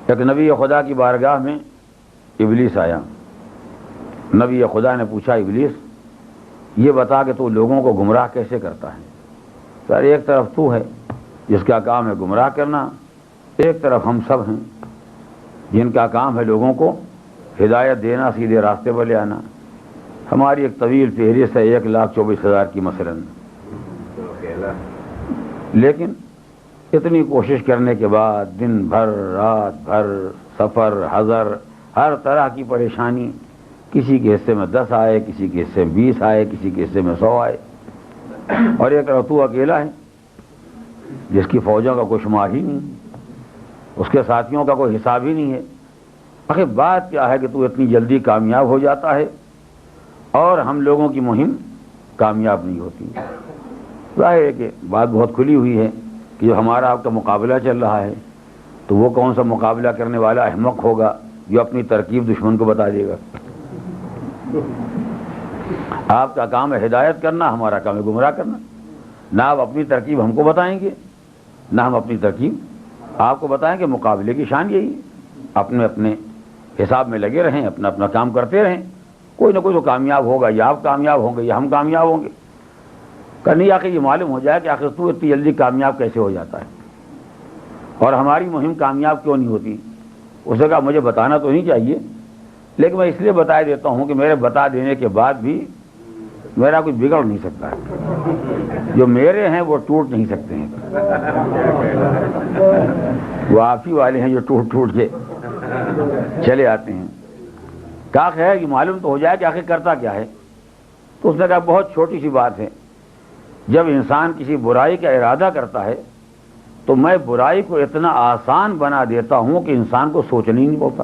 ایک نبی خدا کی بارگاہ میں ابلیس آیا. نبی خدا نے پوچھا ابلیس یہ بتا کہ تو لوگوں کو گمراہ کیسے کرتا ہے؟ سر ایک طرف تو ہے جس کا کام ہے گمراہ کرنا، ایک طرف ہم سب ہیں جن کا کام ہے لوگوں کو ہدایت دینا، سیدھے راستے پر لے آنا. ہماری ایک طویل فہرست ہے 1,24,000 کی مثلاً، لیکن اتنی کوشش کرنے کے بعد دن بھر رات بھر سفر حضر ہر طرح کی پریشانی، کسی کے حصے میں 10 آئے، کسی کے حصے میں 20 آئے، کسی کے حصے میں 100 آئے، اور ایک تو اکیلا ہے جس کی فوجوں کا کوئی شمار ہی نہیں، اس کے ساتھیوں کا کوئی حساب ہی نہیں ہے. آخر بات کیا ہے کہ تو اتنی جلدی کامیاب ہو جاتا ہے اور ہم لوگوں کی مہم کامیاب نہیں ہوتی؟ ظاہر ہے کہ بات بہت کھلی ہوئی ہے کہ جو ہمارا آپ کا مقابلہ چل رہا ہے تو وہ کون سا مقابلہ کرنے والا احمق ہوگا جو اپنی ترکیب دشمن کو بتا دے گا. آپ کا کام ہے ہدایت کرنا، ہمارا کام ہے گمراہ کرنا. نہ آپ اپنی ترکیب ہم کو بتائیں گے نہ ہم اپنی ترکیب آپ کو بتائیں گے. مقابلے کی شان یہی ہے، اپنے اپنے حساب میں لگے رہیں، اپنا اپنا کام کرتے رہیں. کوئی نہ کوئی تو کامیاب ہوگا، یا آپ کامیاب ہوں گے یا ہم کامیاب ہوں گے. کرنی آخر یہ معلوم ہو جائے کہ آخر تو اتنی جلدی کامیاب کیسے ہو جاتا ہے اور ہماری مہم کامیاب کیوں نہیں ہوتی. اس نے کہا مجھے بتانا تو نہیں چاہیے، لیکن میں اس لیے بتا دیتا ہوں کہ میرے بتا دینے کے بعد بھی میرا کچھ بگڑ نہیں سکتا ہے. جو میرے ہیں وہ ٹوٹ نہیں سکتے ہیں، وہ آپ ہی والے ہیں جو ٹوٹ ٹوٹ کے چلے آتے ہیں. کہا ہے کہ معلوم تو ہو جائے کہ آخر کرتا کیا ہے. تو اس نے کہا بہت چھوٹی سی بات ہے، جب انسان کسی برائی کا ارادہ کرتا ہے تو میں برائی کو اتنا آسان بنا دیتا ہوں کہ انسان کو سوچنا ہی نہیں پڑتا.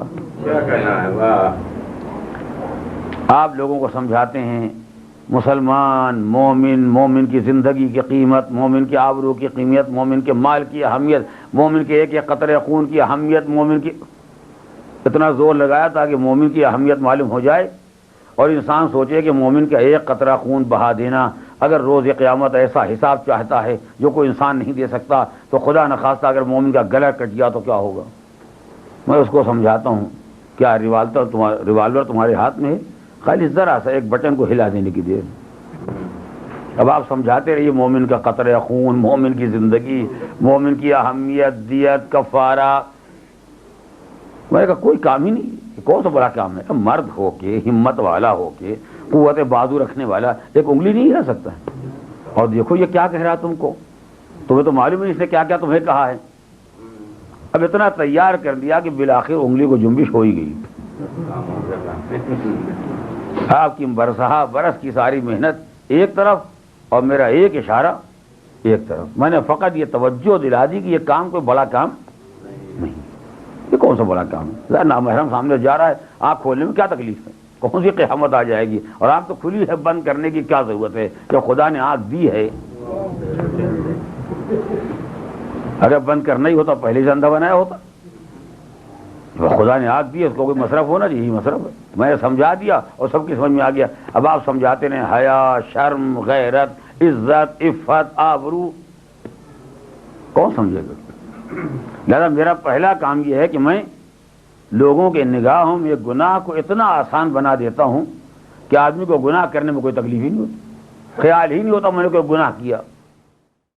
آپ لوگوں کو سمجھاتے ہیں مسلمان مومن کی زندگی کی قیمت، مومن کی آبرو کی قیمت، مومن کے مال کی اہمیت، مومن کے ایک ایک قطرے خون کی اہمیت، مومن کی اتنا زور لگایا تاکہ مومن کی اہمیت معلوم ہو جائے اور انسان سوچے کہ مومن کا ایک قطرہ خون بہا دینا اگر روز قیامت ایسا حساب چاہتا ہے جو کوئی انسان نہیں دے سکتا تو خدا نخواستہ اگر مومن کا گلا کٹ گیا تو کیا ہوگا. میں اس کو سمجھاتا ہوں کیا ریوالور تمہارے ہاتھ میں ہے، خالی ذرا سا ایک بٹن کو ہلا دینے کی دیر. اب آپ سمجھاتے رہیے مومن کا قطرہ خون، مومن کی زندگی، مومن کی اہمیت، دیت، کفارہ. میں نے کہا کوئی کام ہی نہیں، کون سا بڑا کام ہے. مرد ہو کے، ہمت والا ہو کے، قوت بازو رکھنے والا ایک انگلی نہیں ہلا سکتا ہے. اور دیکھو یہ کیا کہہ رہا تم کو، تمہیں تو معلوم نہیں اس نے کیا کیا تمہیں کہا ہے. اب اتنا تیار کر دیا کہ بالآخر انگلی کو جنبش ہو ہی گئی. آپ کی برس کی ساری محنت ایک طرف اور میرا ایک اشارہ ایک طرف. میں نے فقط یہ توجہ دلا دی کہ یہ کام کوئی بڑا کام نہیں. یہ کون سا بڑا کام ہے؟ نامحرم سامنے جا رہا ہے، آنکھ کھولنے میں کیا تکلیف ہے؟ کون سی قیامت آ جائے گی؟ اور آنکھ تو کھلی ہے، بند کرنے کی کیا ضرورت ہے جب خدا نے آنکھ دی ہے. اگر بند کرنا ہی ہوتا پہلے سے اندھا بنایا ہوتا. خدا نے آنکھ دی، اس کو کوئی مصرف ہونا چاہیے. یہی مصرف ہے. میں نے سمجھا دیا اور سب کی سمجھ میں آ گیا. اب آپ سمجھاتے رہے حیا، شرم، غیرت، عزت، عفت، آبرو، کون سمجھے گا؟ لہذا میرا پہلا کام یہ ہے کہ میں لوگوں کے نگاہوں میں گناہ کو اتنا آسان بنا دیتا ہوں کہ آدمی کو گناہ کرنے میں کوئی تکلیف ہی نہیں ہوتی، خیال ہی نہیں ہوتا میں نے کوئی گناہ کیا.